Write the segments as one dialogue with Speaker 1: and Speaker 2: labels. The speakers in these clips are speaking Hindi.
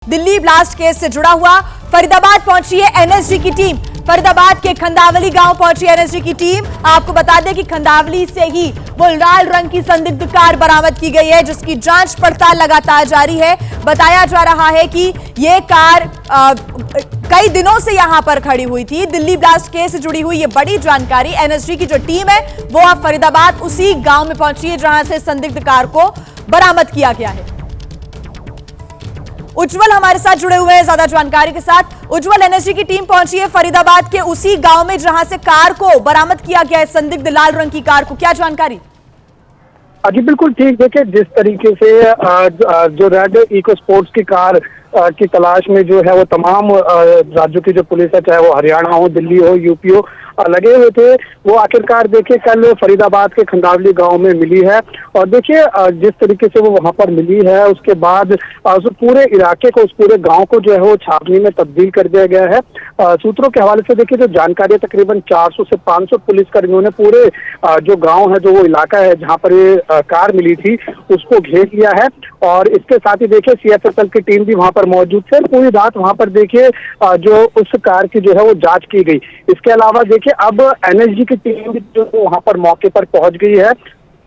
Speaker 1: दिल्ली ब्लास्ट केस से जुड़ा हुआ फरीदाबाद पहुंची है एनएसजी की टीम। फरीदाबाद के खंदावली गांव पहुंची एनएसजी की टीम। आपको बता दें कि खंदावली से ही वो लाल रंग की संदिग्ध कार बरामद की गई है, जिसकी जांच पड़ताल लगातार जारी है। बताया जा रहा है कि ये कार कई दिनों से यहां पर खड़ी हुई थी। दिल्ली ब्लास्ट केस से जुड़ी हुई ये बड़ी जानकारी एनएसजी की जो टीम है वो अब फरीदाबाद उसी गांव में पहुंची है जहां से संदिग्ध कार को बरामद किया गया है। उज्जवल हमारे साथ जुड़े हुए हैं ज्यादा जानकारी के साथ। उज्जवल, एनएसजी की टीम पहुंची है फरीदाबाद के उसी गांव में जहां से कार को बरामद किया गया है, संदिग्ध लाल रंग की कार को, क्या जानकारी?
Speaker 2: जी बिल्कुल ठीक। देखिए, जिस तरीके से जो रेड इको स्पोर्ट्स की कार की तलाश में जो है वो तमाम राज्यों की जो पुलिस है, चाहे वो हरियाणा हो, दिल्ली हो, यूपी हो, लगे हुए थे, वो आखिरकार देखिए कल फरीदाबाद के खंदावली गांव में मिली है। और देखिए जिस तरीके से वो वहां पर मिली है, उसके बाद उस पूरे इलाके को, उस पूरे गांव को जो है वो छावनी में तब्दील कर दिया गया है। सूत्रों के हवाले से देखिए जो जानकारी, तकरीबन 400 से 500 पुलिसकर्मियों ने पूरे जो गांव है, जो वो इलाका है जहां पर ये कार मिली थी, उसको घेर लिया है। और इसके साथ ही देखिए सीएफएसएल की टीम भी वहां पर मौजूद थे। पूरी रात वहां पर देखिए जो उस कार की जो है वो जांच की गई। इसके अलावा देखिए अब एनएसजी की टीम जो वहां पर मौके पर पहुंच गई है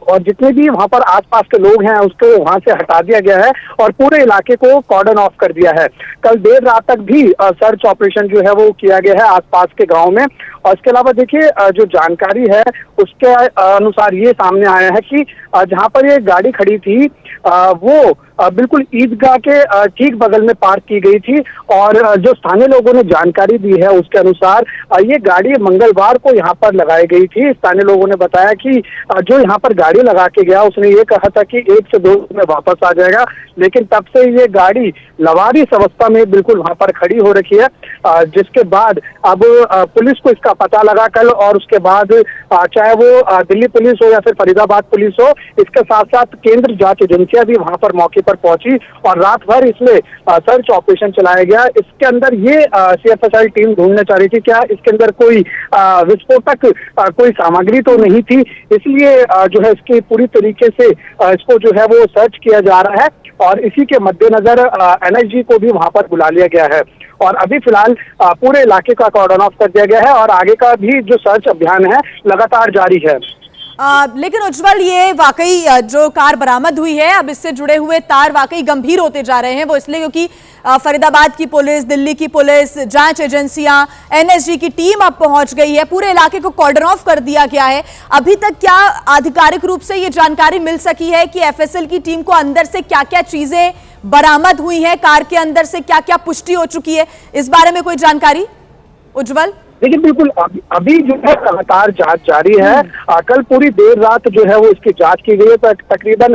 Speaker 2: और जितने भी वहां पर आसपास के लोग हैं उसको वहां से हटा दिया गया है और पूरे इलाके को कॉर्डन ऑफ कर दिया है। कल देर रात तक भी सर्च ऑपरेशन जो है वो किया गया है आसपास के गांव में। और इसके अलावा देखिए जो जानकारी है उसके अनुसार ये सामने आया है कि जहां पर ये गाड़ी खड़ी थी वो बिल्कुल ईदगाह के ठीक बगल में पार्क की गई थी। और जो स्थानीय लोगों ने जानकारी दी है उसके अनुसार ये गाड़ी मंगलवार को यहाँ पर लगाई गई थी। स्थानीय लोगों ने बताया कि जो यहाँ पर गाड़ी लगा के गया उसने ये कहा था कि 1 से 2 दिन में वापस आ जाएगा, लेकिन तब से ये गाड़ी लवारिस अवस्था में बिल्कुल वहां पर खड़ी हो रखी है। जिसके बाद अब पुलिस को इसका पता लगा कल, और उसके बाद चाहे वो दिल्ली पुलिस हो या फिर फरीदाबाद पुलिस हो, इसके साथ साथ केंद्र जांच एजेंसियां भी वहां पर मौके पर पहुंची और रात भर इसमें सर्च ऑपरेशन चलाया गया। इसके अंदर ये सीएफएसएल टीम ढूंढना चाह रही थी क्या इसके अंदर कोई विस्फोटक कोई सामग्री तो नहीं थी, इसलिए जो है इसकी पूरी तरीके से इसको जो है वो सर्च किया जा रहा है। और इसी के मद्देनजर एनएसजी को भी वहां पर बुला लिया गया है और अभी फिलहाल पूरे इलाके का कॉर्डन ऑफ कर दिया गया है और आगे का भी जो सर्च अभियान है लगातार जारी है।
Speaker 1: लेकिन उज्जवल, ये वाकई जो कार बरामद हुई है, अब इससे जुड़े हुए तार वाकई गंभीर होते जा रहे हैं। वो इसलिए क्योंकि फरीदाबाद की पुलिस, दिल्ली की पुलिस, जांच एजेंसियां, एनएसजी की टीम अब पहुंच गई है। पूरे इलाके को कॉर्डन ऑफ कर दिया गया है। अभी तक क्या आधिकारिक रूप से ये जानकारी मिल सकी है कि एफएसएल की टीम को अंदर से क्या क्या चीजें बरामद हुई हैं, कार के अंदर से क्या क्या पुष्टि हो चुकी है, इस बारे में कोई जानकारी उज्जवल?
Speaker 2: देखिए बिल्कुल अभी जो है लगातार जांच जारी है। कल पूरी देर रात जो है वो इसकी जांच की गई है। तकरीबन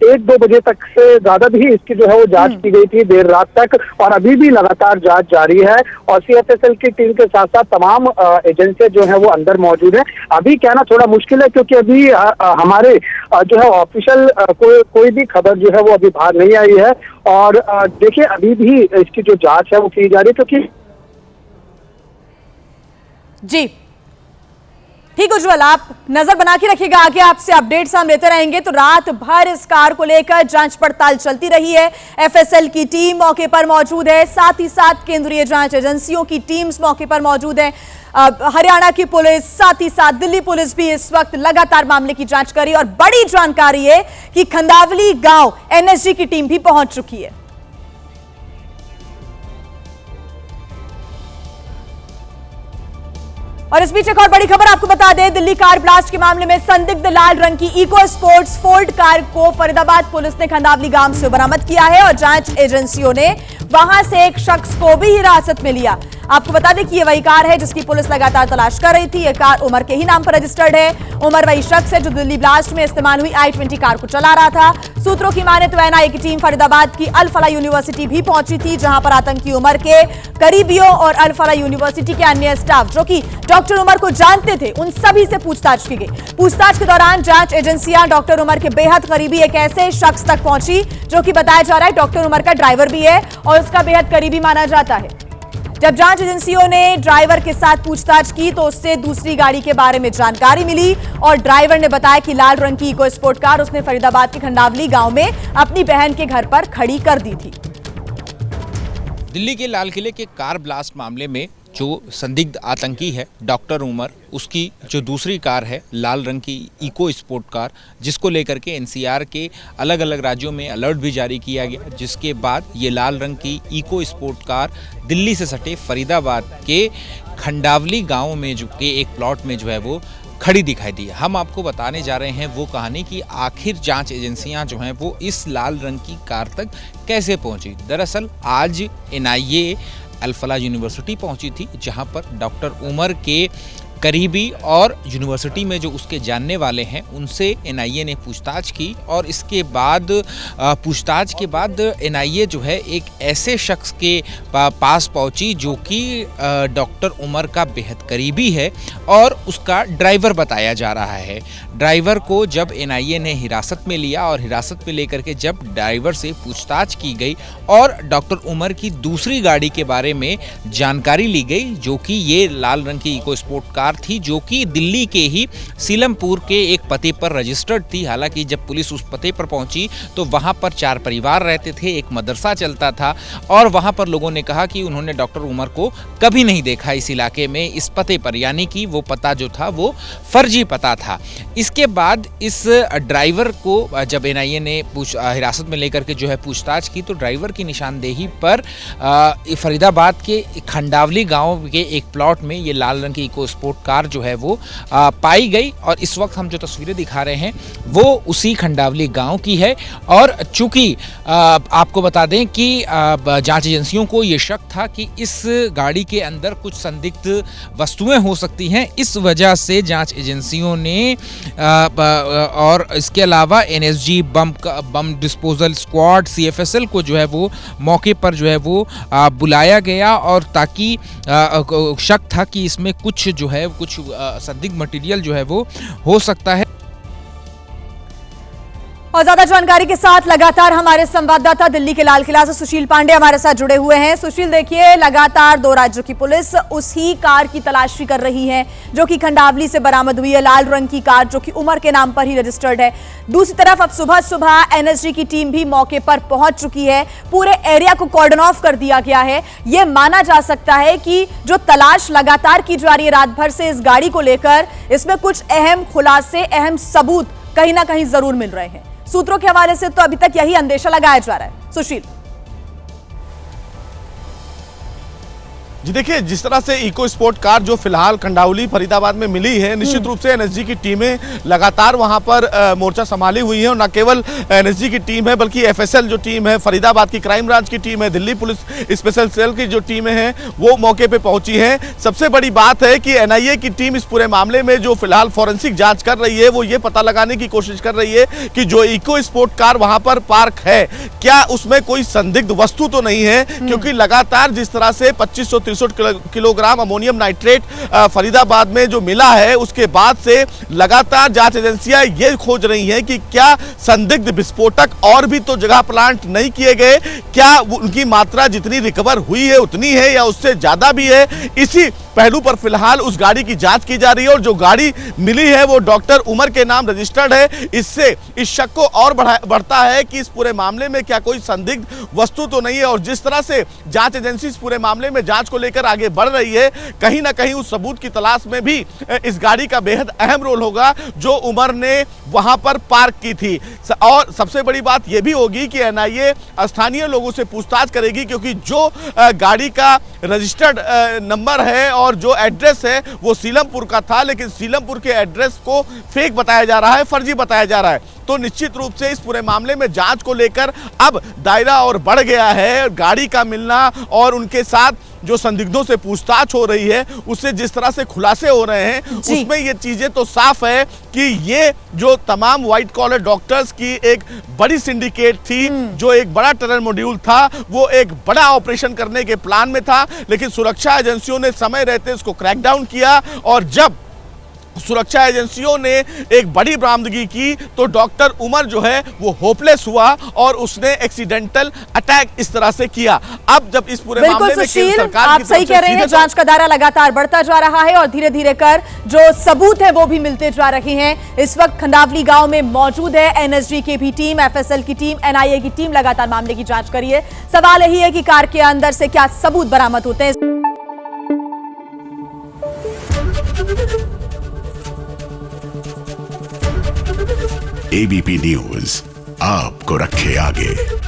Speaker 2: 1-2 बजे तक से ज्यादा भी इसकी जो है वो जांच की गई थी देर रात तक, और अभी भी लगातार जांच जारी है। और सीएफएसएल की टीम के साथ साथ तमाम एजेंसियां जो है वो अंदर मौजूद है। अभी कहना थोड़ा मुश्किल है क्योंकि अभी हमारे जो है ऑफिशियल कोई भी खबर जो है वो अभी बाहर नहीं आई है। और देखिए अभी भी इसकी जो जाँच है वो की जा रही है, क्योंकि
Speaker 1: जी ठीक उज्जवल, आप नजर बना के रखिएगा, आगे आपसे अपडेट्स हम लेते रहेंगे। तो रात भर इस कार को लेकर जांच पड़ताल चलती रही है। एफएसएल की टीम मौके पर मौजूद है, साथ ही साथ केंद्रीय जांच एजेंसियों की टीम्स मौके पर मौजूद है। हरियाणा की पुलिस, साथ ही साथ दिल्ली पुलिस भी इस वक्त लगातार मामले की जांच करी। और बड़ी जानकारी है कि खंदावली गांव एनएसजी की टीम भी पहुंच चुकी है। और इस बीच एक और बड़ी खबर आपको बता दें, दिल्ली कार ब्लास्ट के मामले में संदिग्ध लाल रंग की इको स्पोर्ट्स फोर्ड कार को फरीदाबाद पुलिस ने खंदावली गांव से बरामद किया है और जांच एजेंसियों ने वहां से एक शख्स को भी हिरासत में लिया। आपको बता दें कि ये वही कार है जिसकी पुलिस लगातार तलाश कर रही थी। ये कार उमर के ही नाम पर रजिस्टर्ड है। उमर वही शख्स है जो दिल्ली ब्लास्ट में इस्तेमाल हुई i20 कार को चला रहा था। सूत्रों की माने तो एनआईए की टीम फरीदाबाद की अल फलाह यूनिवर्सिटी भी पहुंची थी, जहां पर आतंकी उमर के करीबियों और अल फलाह यूनिवर्सिटी के अन्य स्टाफ जो कि डॉक्टर उमर को जानते थे, उन सभी से पूछताछ की गई। पूछताछ के दौरान जांच एजेंसियां डॉक्टर उमर के बेहद करीबी एक ऐसे शख्स तक पहुंची जो कि बताया जा रहा है डॉक्टर उमर का ड्राइवर भी है और उसका बेहद करीबी माना जाता है। जब जांच एजेंसियों ने ड्राइवर के साथ पूछताछ की तो उससे दूसरी गाड़ी के बारे में जानकारी मिली और ड्राइवर ने बताया कि लाल रंग की इको स्पोर्ट कार उसने फरीदाबाद के खंडावली गांव में अपनी बहन के घर पर खड़ी कर दी थी।
Speaker 3: दिल्ली के लाल किले के कार ब्लास्ट मामले में जो संदिग्ध आतंकी है डॉक्टर उमर, उसकी जो दूसरी कार है लाल रंग की इको स्पोर्ट कार, जिसको लेकर के एनसीआर के अलग अलग राज्यों में अलर्ट भी जारी किया गया, जिसके बाद ये लाल रंग की इको स्पोर्ट कार दिल्ली से सटे फरीदाबाद के खंडावली गांव में जो के एक प्लॉट में जो है वो खड़ी दिखाई दी। हम आपको बताने जा रहे हैं वो कहानी कि आखिर जांच एजेंसियां जो हैं वो इस लाल रंग की कार तक कैसे पहुंची। दरअसल आज एनआईए अल-फलाह यूनिवर्सिटी पहुंची थी, जहां पर डॉक्टर उमर के करीबी और यूनिवर्सिटी में जो उसके जानने वाले हैं उनसे एनआईए ने पूछताछ की और इसके बाद पूछताछ के बाद एनआईए जो है एक ऐसे शख्स के पास पहुंची जो कि डॉक्टर उमर का बेहद करीबी है और उसका ड्राइवर बताया जा रहा है। ड्राइवर को जब एनआईए ने हिरासत में लिया और हिरासत में लेकर के जब ड्राइवर से पूछताछ की गई और डॉक्टर उमर की दूसरी गाड़ी के बारे में जानकारी ली गई, जो कि ये लाल रंग की इको स्पोर्ट कार थी, जो कि दिल्ली के ही सीलमपुर के एक पते पर रजिस्टर्ड थी। हालांकि जब पुलिस उस पते पर पहुंची तो वहां पर 4 परिवार रहते थे, एक मदरसा चलता था और वहां पर लोगों ने कहा कि उन्होंने डॉक्टर उमर को कभी नहीं देखा इस इलाके में इस पते पर, यानी कि वो पता जो था वो फर्जी पता था। इसके बाद इस ड्राइवर को जब एनआईए ने हिरासत में लेकर के जो है पूछताछ की तो ड्राइवर की निशानदेही पर फरीदाबाद के खंडावली गांव के एक प्लॉट में ये लाल रंग की इको स्पोर्ट कार जो है वो पाई गई और इस वक्त हम जो तस्वीरें दिखा रहे हैं वो उसी खंडावली गांव की है। और चूंकि आपको बता दें कि जांच एजेंसियों को ये शक था कि इस गाड़ी के अंदर कुछ संदिग्ध वस्तुएं हो सकती हैं, इस वजह से जांच एजेंसियों ने और इसके अलावा NSG bomb disposal squad CFSL को जो है वो मौके पर जो है वो बुलाया गया और ताकि शक था कि इसमें कुछ जो है कुछ संदिग्ध मटेरियल जो है वो हो सकता है।
Speaker 1: और ज्यादा जानकारी के साथ लगातार हमारे संवाददाता दिल्ली के लाल किला से सुशील पांडे हमारे साथ जुड़े हुए हैं। सुशील, देखिए लगातार 2 राज्यों की पुलिस उसी कार की तलाशी कर रही है जो कि खंडावली से बरामद हुई है, लाल रंग की कार जो कि उमर के नाम पर ही रजिस्टर्ड है। दूसरी तरफ अब सुबह सुबह एनएसजी की टीम भी मौके पर पहुंच चुकी है, पूरे एरिया को कॉर्डन ऑफ कर दिया गया है। यह माना जा सकता है कि जो तलाश लगातार की जा रही है रात भर से इस गाड़ी को लेकर, इसमें कुछ अहम खुलासे, अहम सबूत कहीं ना कहीं जरूर मिल रहे हैं। सूत्रों के हवाले से तो अभी तक यही अंदेशा लगाया जा रहा है। सुशील
Speaker 4: जी, देखिए जिस तरह से इको स्पोर्ट कार जो फिलहाल खंडावली फरीदाबाद में मिली है, निश्चित रूप से एनएसजी की टीमें लगातार वहां पर मोर्चा संभाली हुई है और न केवल एनएसजी की टीम है बल्कि एफएसएल जो टीम है, फरीदाबाद की क्राइम ब्रांच की टीम है, दिल्ली पुलिस स्पेशल सेल की जो टीमें हैं वो मौके पर पहुंची है। सबसे बड़ी बात है कि एनआईए की टीम इस पूरे मामले में जो फिलहाल फॉरेंसिक जांच कर रही है वो ये पता लगाने की कोशिश कर रही है कि जो इको स्पोर्ट कार वहां पर पार्क है क्या उसमें कोई संदिग्ध वस्तु तो नहीं है, क्योंकि लगातार जिस तरह से 2563 किलोग्राम अमोनियम नाइट्रेट फरीदाबाद में जो मिला है उसके बाद से लगातार जांच एजेंसियां ये खोज रही हैं कि क्या संदिग्ध विस्फोटक और भी तो जगह प्लांट नहीं किए गए, क्या उनकी मात्रा जितनी रिकवर हुई है उतनी है या उससे ज्यादा भी है। इसी पहलू पर फिलहाल उस गाड़ी की जांच की जा रही है और जो गाड़ी मिली है वो डॉक्टर उमर के नाम रजिस्टर्ड है। इससे इस शक को और बढ़ता है कि इस पूरे मामले में क्या कोई संदिग्ध वस्तु तो नहीं है और जिस तरह से जांच एजेंसी इस पूरे मामले में जांच को लेकर आगे बढ़ रही है, कहीं ना कहीं उस सबूत की तलाश में भी इस गाड़ी का बेहद अहम रोल होगा जो उमर ने वहां पर पार्क की थी। और सबसे बड़ी बात यह भी होगी कि एनआईए स्थानीय लोगों से पूछताछ करेगी, क्योंकि जो गाड़ी का रजिस्टर्ड नंबर है और जो एड्रेस है वो सीलमपुर का था, लेकिन सीलमपुर के एड्रेस को फेक बताया जा रहा है, फर्जी बताया जा रहा है। तो निश्चित रूप से इस पूरे मामले में जांच को लेकर अब दायरा और बढ़ गया है। गाड़ी का मिलना और उनके साथ जो संदिग्धों से पूछताछ हो रही है उससे जिस तरह से खुलासे हो रहे हैं उसमें ये चीजें तो साफ है कि ये जो तमाम व्हाइट कॉलर डॉक्टर्स की एक बड़ी सिंडिकेट थी, जो एक बड़ा टनल मॉड्यूल था, वो एक बड़ा ऑपरेशन करने के प्लान में था, लेकिन सुरक्षा एजेंसियों ने समय रहते इसको क्रैकडाउन किया और जब सुरक्षा एजेंसियों ने एक बड़ी बरामदगी की तो डॉक्टर उमर जो है वो होपलेस हुआ और उसने एक्सीडेंटल अटैक इस तरह से किया। अब जब इस पूरे
Speaker 1: बिल्कुल
Speaker 4: मामले में
Speaker 1: सुशील,
Speaker 4: केंद्र सरकार
Speaker 1: आप
Speaker 4: की
Speaker 1: सही
Speaker 4: तरफ से
Speaker 1: कह रहे हैं,
Speaker 4: सीधे
Speaker 1: जांच का दायरा लगातार बढ़ता जा रहा है और धीरे धीरे कर जो सबूत है वो भी मिलते जा रहे हैं। इस वक्त खंडावली गांव में मौजूद है एनएसजी की भी टीम, एफएसएल की टीम, एनआईए की टीम लगातार मामले की जांच करी है। सवाल यही है कि कार के अंदर से क्या सबूत बरामद होते हैं।
Speaker 5: एबीपी न्यूज आपको रखे आगे।